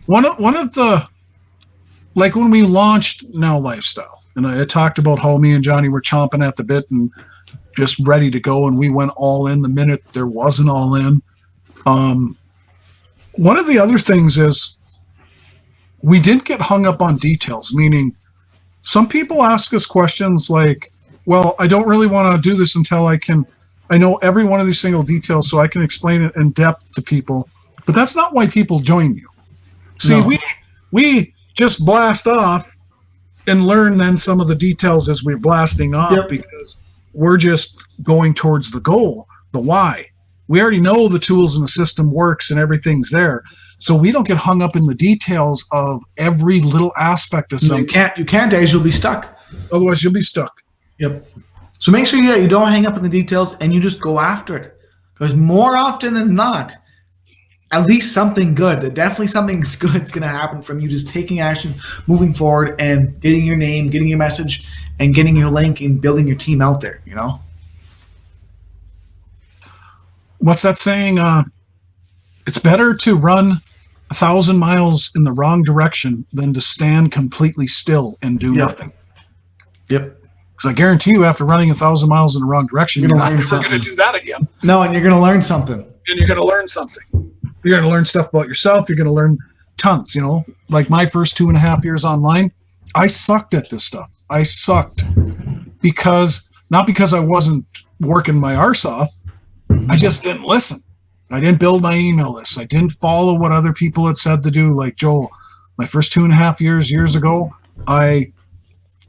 One of the, like when we launched Now Lifestyle, and I talked about how me and Johnny were chomping at the bit and just ready to go, and we went all in the minute there was an all in. One of the other things is we didn't get hung up on details, meaning some people ask us questions like, well, I don't really want to do this until I know every one of these single details so I can explain it in depth to people. But that's not why people join you. See, no. we just blast off and learn then some of the details as we're blasting off, because we're just going towards the goal, the why. We already know the tools and the system works and everything's there. So we don't get hung up in the details of every little aspect of something. You can't, as you'll be stuck. Otherwise, you'll be stuck. Yep. So make sure you don't hang up in the details and you just go after it. Because more often than not, at least something good, definitely something good is going to happen from you just taking action, moving forward, and getting your name, getting your message, and getting your link and building your team out there, What's that saying? It's better to run 1,000 miles in the wrong direction than to stand completely still and do nothing. Yep. Because I guarantee you, after running 1,000 miles in the wrong direction, you're not going to do that again. No, and you're going to learn something. And you're going to learn something. You're going to learn stuff about yourself. You're going to learn tons, you know, like my first 2.5 years online, I sucked at this stuff. I sucked not because I wasn't working my arse off. I just didn't listen. I didn't build my email list. I didn't follow what other people had said to do. Like Joel, my first 2.5 years ago, I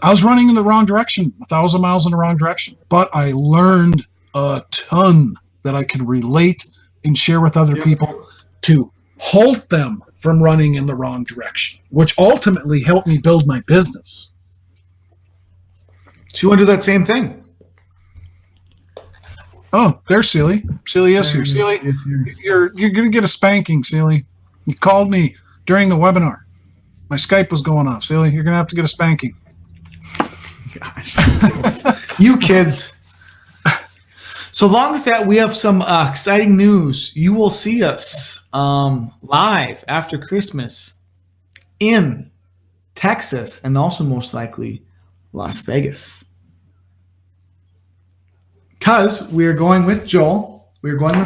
was running in the wrong direction, 1,000 miles in the wrong direction. But I learned a ton that I could relate and share with other people to halt them from running in the wrong direction, which ultimately helped me build my business. So you want to do that same thing? Oh, there's Sealy. Sealy is here. Sealy, you're going to get a spanking, Sealy. You called me during the webinar. My Skype was going off. Sealy, you're going to have to get a spanking. Gosh. You kids. So along with that, we have some exciting news. You will see us live after Christmas in Texas and also most likely Las Vegas. Because we're going with Joel. We're going to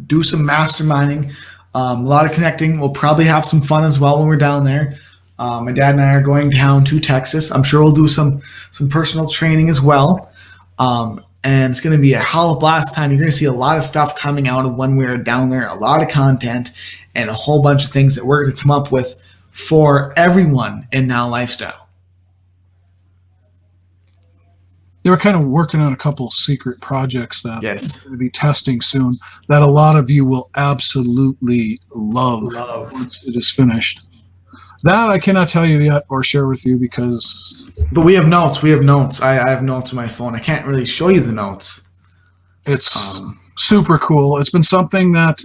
do some masterminding, a lot of connecting. We'll probably have some fun as well when we're down there. My dad and I are going down to Texas. I'm sure we'll do some personal training as well. And it's going to be a hell of a blast time. You're going to see a lot of stuff coming out of when we're down there, a lot of content and a whole bunch of things that we're going to come up with for everyone in Now Lifestyle. They were kind of working on a couple secret projects that we're going to be testing soon that a lot of you will absolutely love once it is finished. That I cannot tell you yet or share with you because... But we have notes. I have notes on my phone. I can't really show you the notes. It's super cool. It's been something that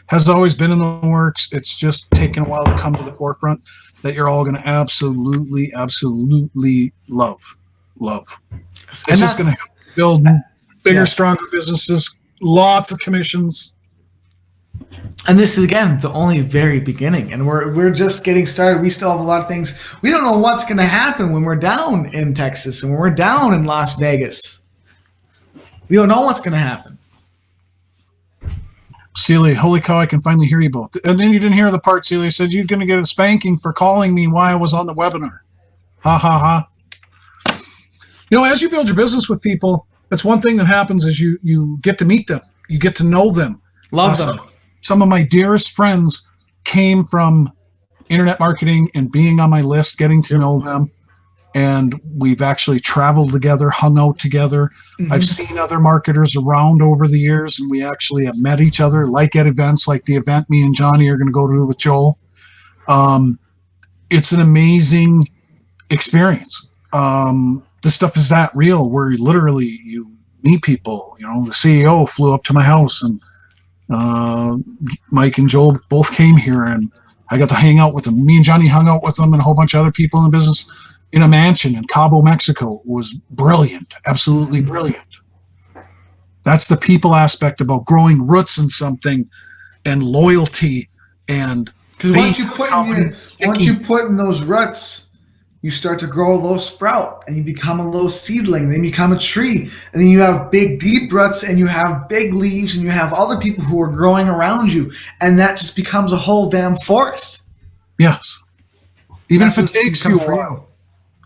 has always been in the works. It's just taken a while to come to the forefront that you're all going to absolutely, absolutely love. It's just going to build bigger, stronger businesses, lots of commissions. And this is, again, the only very beginning. And we're just getting started. We still have a lot of things. We don't know what's going to happen when we're down in Texas and when we're down in Las Vegas. We don't know what's going to happen. Celia, holy cow, I can finally hear you both. And then you didn't hear the part Celia said you're going to get a spanking for calling me while I was on the webinar. Ha, ha, ha. You know, as you build your business with people, that's one thing that happens is you get to meet them. You get to know them. Love them. Some of my dearest friends came from internet marketing and being on my list, getting to know them. And we've actually traveled together, hung out together. Mm-hmm. I've seen other marketers around over the years, and we actually have met each other, like at events like the event me and Johnny are going to go to with Joel. It's an amazing experience. This stuff is that real where literally you meet people. You know, the CEO flew up to my house and Mike and Joel both came here and I got to hang out with them. Me and Johnny hung out with them and a whole bunch of other people in the business in a mansion in Cabo, Mexico. It was brilliant. Absolutely brilliant. That's the people aspect about growing roots in something and loyalty and because once you put in those roots, you start to grow a little sprout and you become a little seedling, then you become a tree, and then you have big deep roots and you have big leaves and you have other people who are growing around you, and that just becomes a whole damn forest. Yes. Even if it takes you a while.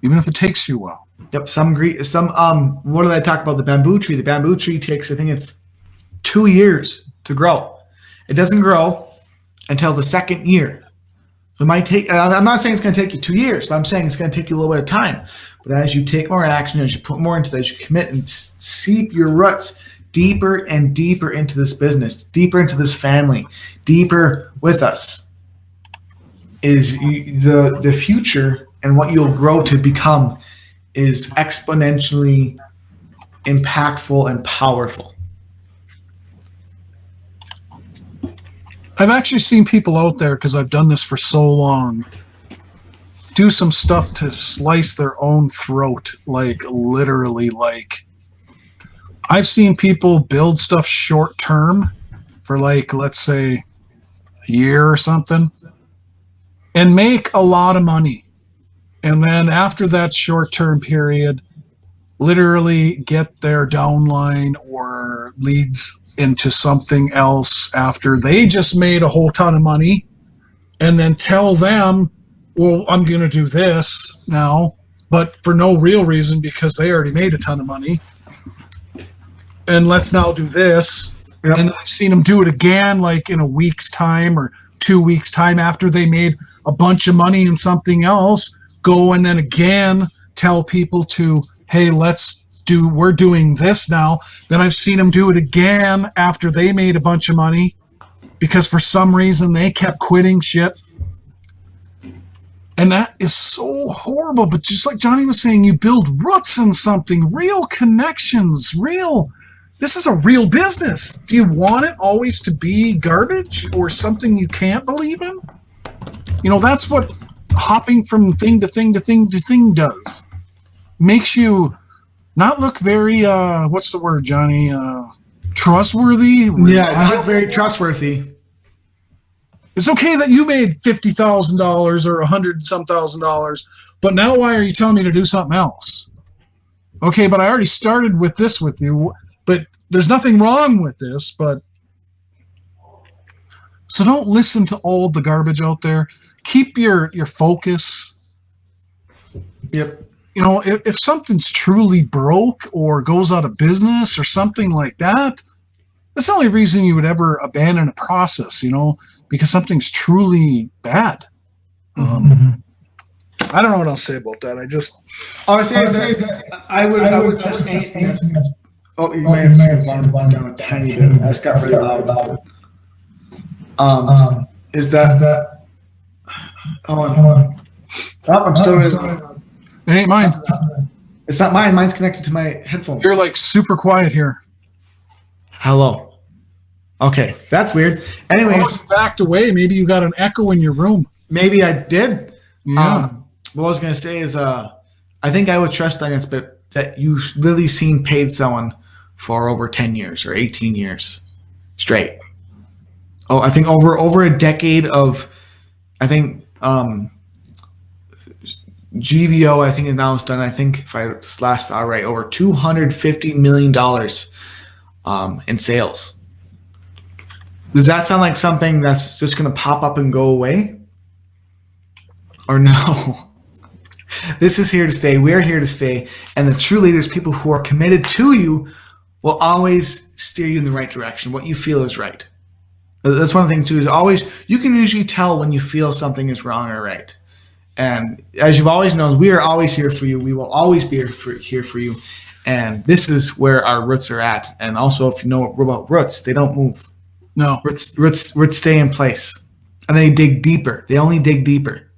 Even if it takes you a while. Yep. What did I talk about? The bamboo tree. The bamboo tree takes, I think it's 2 years to grow. It doesn't grow until the second year. It might take, I'm not saying it's going to take you 2 years, but I'm saying it's going to take you a little bit of time. But as you take more action, as you put more into that, as you commit and seep your roots deeper and deeper into this business, deeper into this family, deeper with us, is the future and what you'll grow to become is exponentially impactful and powerful. I've actually seen people out there, because I've done this for so long, do some stuff to slice their own throat, like literally. Like I've seen people build stuff short term for like, let's say a year or something and make a lot of money. And then after that short term period, literally get their downline or leads into something else after they just made a whole ton of money, and then tell them, well, I'm going to do this now, but for no real reason because they already made a ton of money. And let's now do this. Yep. And I've seen them do it again, like in a week's time or 2 weeks' time after they made a bunch of money in something else, go and then again tell people to, hey, we're doing this now. Then I've seen them do it again after they made a bunch of money because for some reason they kept quitting shit. And that is so horrible. But just like Johnny was saying, you build roots in something, real connections, this is a real business. Do you want it always to be garbage or something you can't believe in? That's what hopping from thing to thing to thing to thing does. Makes you not look very, what's the word, Johnny? Trustworthy? Yeah, not very trustworthy. It's okay that you made $50,000 or $100,000, but now why are you telling me to do something else? Okay, but I already started with this with you, but there's nothing wrong with this, but so don't listen to all the garbage out there. Keep your focus. Yep. If something's truly broke or goes out of business or something like that, that's the only reason you would ever abandon a process, because something's truly bad. I don't know what else to say about that. I would trust anything that's. Oh, you may have to down a tiny bit. That's got really loud. Is that? Oh, I'm still. It ain't mine. It's not mine. Mine's connected to my headphones. You're like super quiet here. Hello. Okay, that's weird. Anyways, you backed away. Maybe you got an echo in your room. Maybe I did. Yeah. What I was gonna say is, I think I would trust on it, but that you've literally seen paid someone for over 10 years or 18 years straight. Oh, I think over a decade of, I think GVO, I think it now is done. I think if I last saw right, over $250 million in sales. Does that sound like something that's just going to pop up and go away? Or no? This is here to stay. We're here to stay. And the true leaders, people who are committed to you, will always steer you in the right direction, what you feel is right. That's one of the things, too, is always, you can usually tell when you feel something is wrong or right. And as you've always known, we are always here for you. We will always be here for you. And this is where our roots are at. And also, if you know about roots, they don't move. No. Roots stay in place. And they dig deeper. They only dig deeper.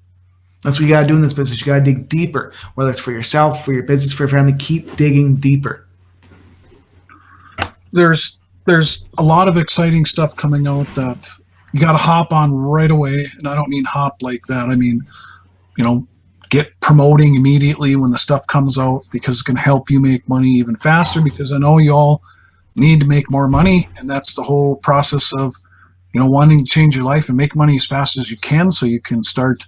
That's what you got to do in this business. You got to dig deeper, whether it's for yourself, for your business, for your family. Keep digging deeper. There's a lot of exciting stuff coming out that you got to hop on right away. And I don't mean hop like that. I mean, get promoting immediately when the stuff comes out because it's going to help you make money even faster because I know you all need to make more money. And that's the whole process of, wanting to change your life and make money as fast as you can so you can start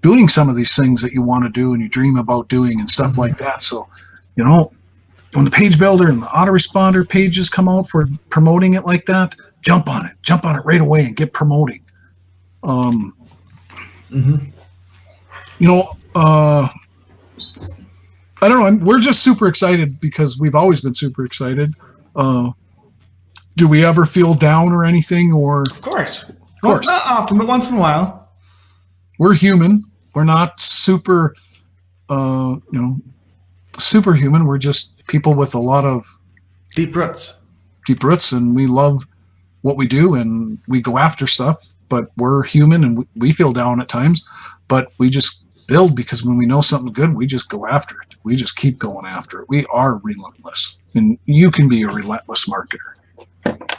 doing some of these things that you want to do and you dream about doing and stuff like that. So, when the page builder and the autoresponder pages come out for promoting it like that, jump on it right away and get promoting. I don't know. We're just super excited because we've always been super excited. Do we ever feel down or anything? Or of course. Well, it's not often, but once in a while. We're human. We're not super, superhuman. We're just people with a lot of deep roots, and we love what we do and we go after stuff. But we're human and we feel down at times. But we just build because when we know something's good, we just go after it. We just keep going after it. We are relentless, and you can be a relentless marketer.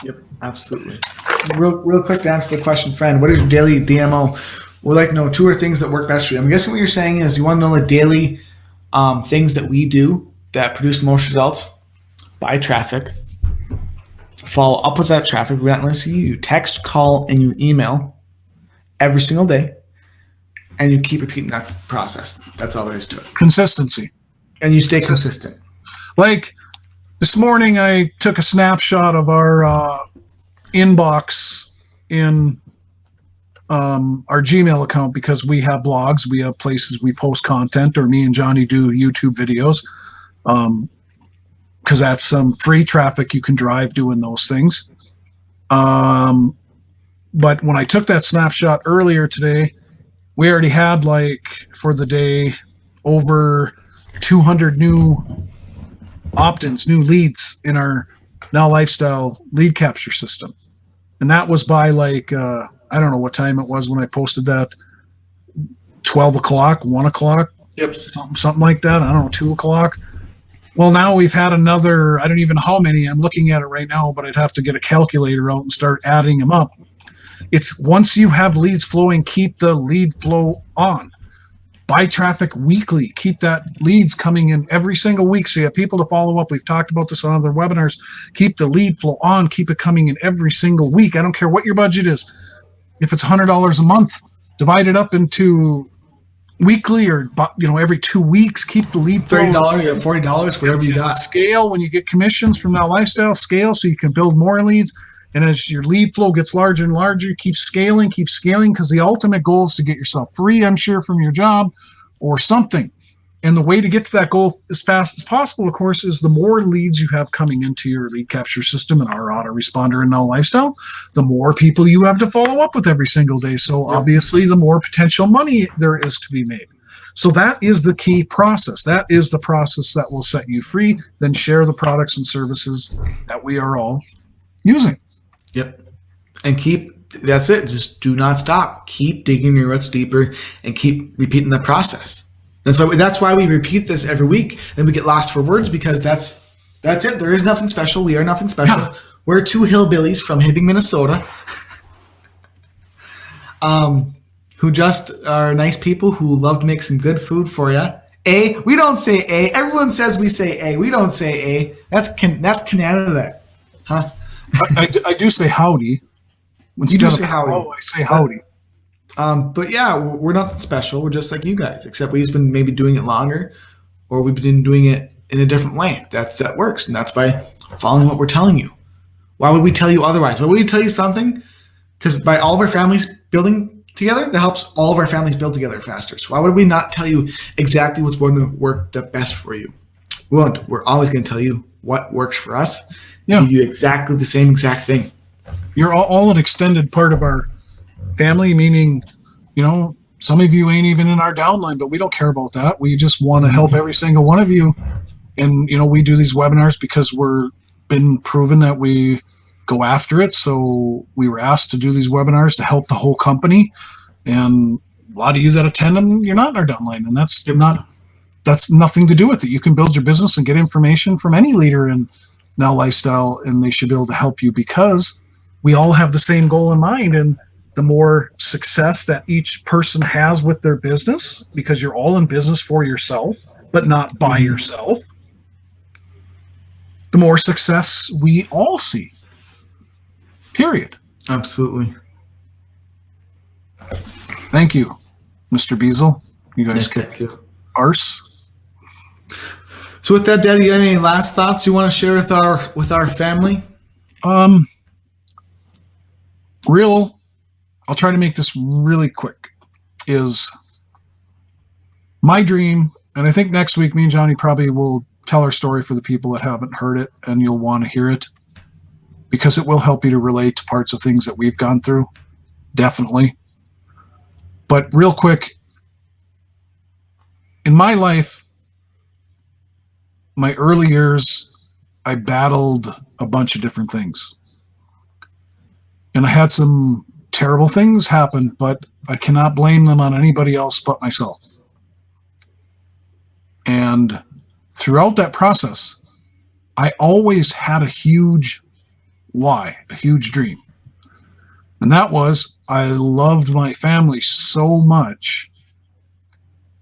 Yep, absolutely. Real quick to answer the question, friend, what is your daily DMO? We'd like to know 2 or things that work best for you. I'm guessing what you're saying is you want to know the daily things that we do that produce the most results. Buy traffic. Follow up with that traffic relentlessly. You text, call, and you email every single day. And you keep repeating that process. That's all there is to it. Consistency. And you stay consistent. Like, This morning I took a snapshot of our inbox in our Gmail account, because we have blogs, we have places we post content, or me and Johnny do YouTube videos, because that's some free traffic you can drive doing those things. But when I took that snapshot earlier today, we already had, like, for the day, over 200 new opt-ins, new leads in our Now Lifestyle lead capture system. And that was by, like, I don't know what time it was when I posted that, 12 o'clock, 1 o'clock, Yep. something like that. I don't know, 2 o'clock. Well, now we've had another, I don't even know how many. I'm looking at it right now, but I'd have to get a calculator out and start adding them up. It's once you have leads flowing, keep the lead flow on. Buy traffic weekly. Keep that leads coming in every single week, so you have people to follow up. We've talked about this on other webinars. Keep the lead flow on. Keep it coming in every single week. I don't care what your budget is. If it's $100 a month, divide it up into weekly, or every 2 weeks. Keep the lead flow. $30 or $40, whatever you got. Scale when you get commissions from Now Lifestyle. Scale so you can build more leads. And as your lead flow gets larger and larger, keep scaling, because the ultimate goal is to get yourself free, I'm sure, from your job or something. And the way to get to that goal as fast as possible, of course, is the more leads you have coming into your lead capture system and our autoresponder and Now Lifestyle, the more people you have to follow up with every single day. So obviously, the more potential money there is to be made. So that is the key process. That is the process that will set you free. Then share the products and services that we are all using. Yep. And that's it. Just do not stop. Keep digging your roots deeper and keep repeating the process. That's why we repeat this every week, and we get lost for words, because that's it. There is nothing special. We are nothing special. Yeah. We're two hillbillies from Hibbing, Minnesota, who just are nice people who love to make some good food for you. We don't say A. Everyone says we say A. We don't say A. That's Canada, huh? I do say howdy. You do say howdy. Oh, I say howdy. But yeah, we're nothing special. We're just like you guys, except we've been maybe doing it longer, or we've been doing it in a different way. That works, and that's by following what we're telling you. Why would we tell you otherwise? Why would we tell you something? Because by all of our families building together, that helps all of our families build together faster. So why would we not tell you exactly what's going to work the best for you? We won't. We're always going to tell you what works for us. Yeah. Give you exactly the same exact thing. You're all an extended part of our family, meaning, some of you ain't even in our downline, but we don't care about that. We just want to help every single one of you. And, we do these webinars because we're been proven that we go after it. So we were asked to do these webinars to help the whole company. And a lot of you that attend them, you're not in our downline. And that's nothing to do with it. You can build your business and get information from any leader in Now Lifestyle, and they should be able to help you, because we all have the same goal in mind. And the more success that each person has with their business, because you're all in business for yourself, but not by yourself, the more success we all see. Period. Absolutely. Thank you, Mr. Beazle. You guys Thank you. arse. So with that, Dad, you got any last thoughts you want to share with our family? I'll try to make this really quick, is my dream, and I think next week me and Johnny probably will tell our story for the people that haven't heard it, and you'll want to hear it, because it will help you to relate to parts of things that we've gone through, definitely. But real quick, in my life, my early years, I battled a bunch of different things. And I had some terrible things happen, but I cannot blame them on anybody else but myself. And throughout that process, I always had a huge why, a huge dream. And that was, I loved my family so much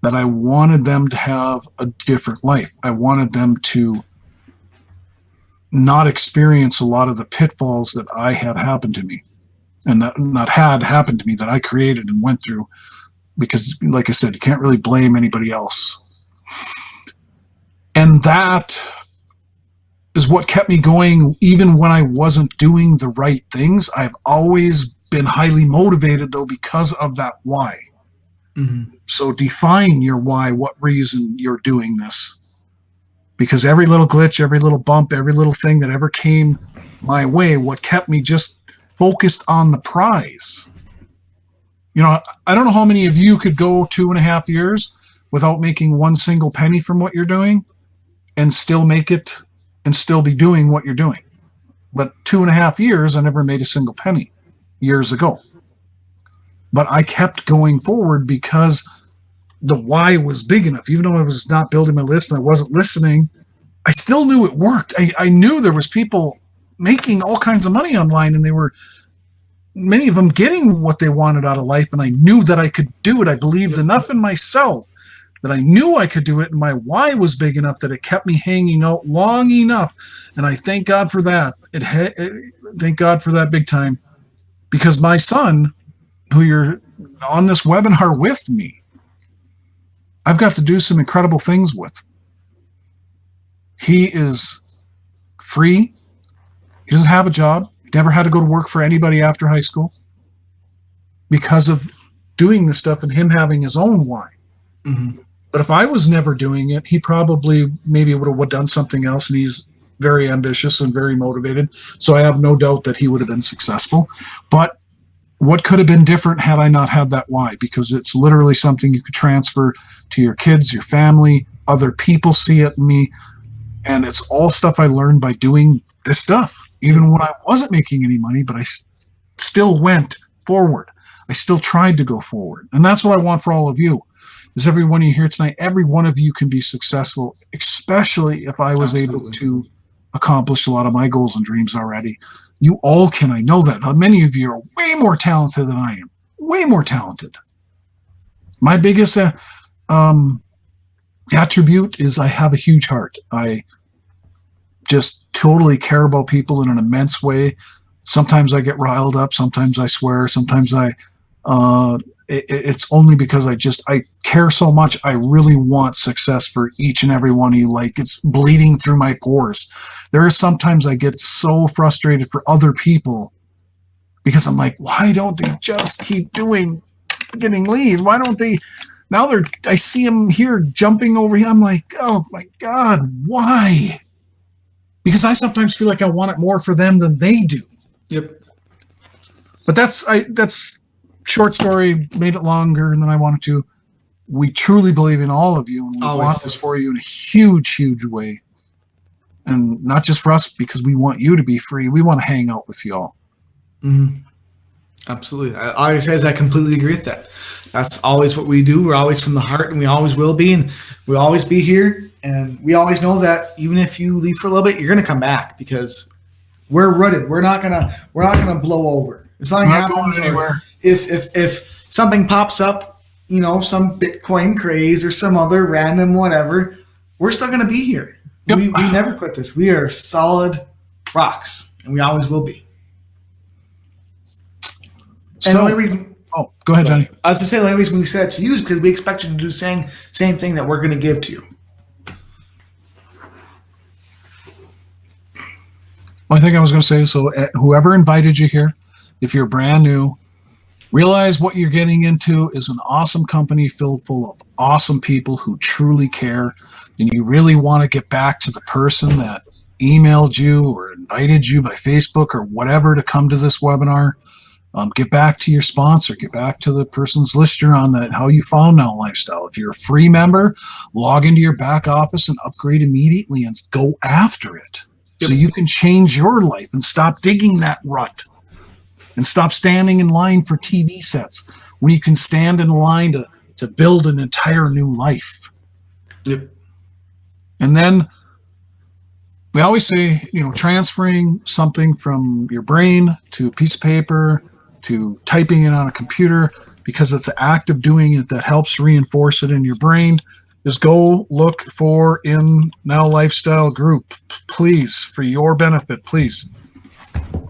that I wanted them to have a different life. I wanted them to not experience a lot of the pitfalls that I had happened to me, and that not had happened to me, that I created and went through, because like I said, you can't really blame anybody else. And that is what kept me going even when I wasn't doing the right things. I've always been highly motivated, though, because of that why. Mm-hmm. So define your why, what reason you're doing this. Because every little glitch, every little bump, every little thing that ever came my way, what kept me just focused on the prize. You know, I don't know how many of you could go 2.5 years without making one single penny from what you're doing and still make it and still be doing what you're doing. But 2.5 years, I never made a single penny years ago. But I kept going forward because the why was big enough. Even though I was not building my list and I wasn't listening, I still knew it worked. I knew there was people making all kinds of money online, and they were, many of them, getting what they wanted out of life, and I knew that I could do it. I believed enough in myself that I knew I could do it, and my why was big enough that it kept me hanging out long enough, and I thank God for that. Thank God for that big time, because my son, who you're on this webinar with me, I've got to do some incredible things with. He is free. He doesn't have a job. He never had to go to work for anybody after high school because of doing this stuff and him having his own why. Mm-hmm. But if I was never doing it, he probably maybe would have done something else, and he's very ambitious and very motivated. So I have no doubt that he would have been successful. But what could have been different had I not had that why? Because it's literally something you could transfer to your kids, your family, other people see it in me. And it's all stuff I learned by doing this stuff, even when I wasn't making any money, but I still went forward. I still tried to go forward. And that's what I want for all of you, is every one of you here tonight, every one of you can be successful, especially if I was able to accomplish a lot of my goals and dreams already. You all can. I know that. Many of you are way more talented than I am. Way more talented. My biggest attribute is I have a huge heart. I just totally care about people in an immense way. Sometimes I get riled up. Sometimes I swear. Sometimes it's only because I care so much. I really want success for each and every one of you. Like, it's bleeding through my pores. There are sometimes I get so frustrated for other people because I'm like, why don't they just keep getting leads? Why don't they? Now I see them here jumping over here. I'm like, oh my God, why? Because I sometimes feel like I want it more for them than they do. Yep. But that's short story, made it longer than I wanted to. We truly believe in all of you, and we want this for you in a huge, huge way. And not just for us, because we want you to be free. We want to hang out with you all. Mm-hmm. Absolutely. I completely agree with that. That's always what we do. We're always from the heart, and we always will be, and we'll always be here. And we always know that even if you leave for a little bit, you're going to come back, because we're rooted. We're not gonna blow over. If something happens, or if something pops up, some Bitcoin craze or some other random whatever, we're still going to be here. Yep. We never quit this. We are solid rocks, and we always will be. And the only reason. Oh, go ahead, Johnny. I was going to say the only reason we say that to you is because we expect you to do the same thing that we're going to give to you. One thing I was going to say, so whoever invited you here, if you're brand new, realize what you're getting into is an awesome company filled full of awesome people who truly care, and you really want to get back to the person that emailed you or invited you by Facebook or whatever to come to this webinar. Get back to your sponsor. Get back to the person's list you're on, that how you found Now Lifestyle. If you're a free member, log into your back office and upgrade immediately and go after it. So you can change your life and stop digging that rut and stop standing in line for TV sets when you can stand in line to build an entire new life. Yep. And then we always say, transferring something from your brain to a piece of paper to typing it on a computer, because it's an act of doing it that helps reinforce it in your brain, is go look for in Now Lifestyle group, please, for your benefit, please.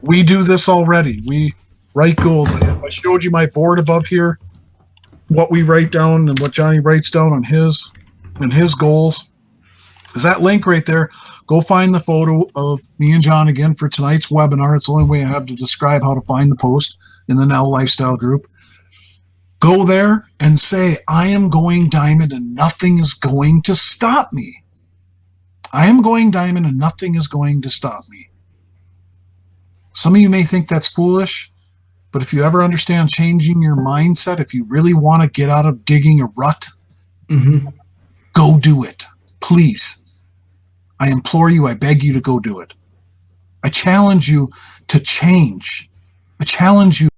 We do this already. We write goals. I showed you my board above here, what we write down and what Johnny writes down on his goals. is that link right there. Go find the photo of me and John again for tonight's webinar. It's the only way I have to describe how to find the post in the Now Lifestyle group. Go there and say, I am going diamond and nothing is going to stop me. I am going diamond and nothing is going to stop me. Some of you may think that's foolish, but if you ever understand changing your mindset, if you really want to get out of digging a rut, go do it. Please. I implore you, I beg you to go do it. I challenge you to change. I challenge you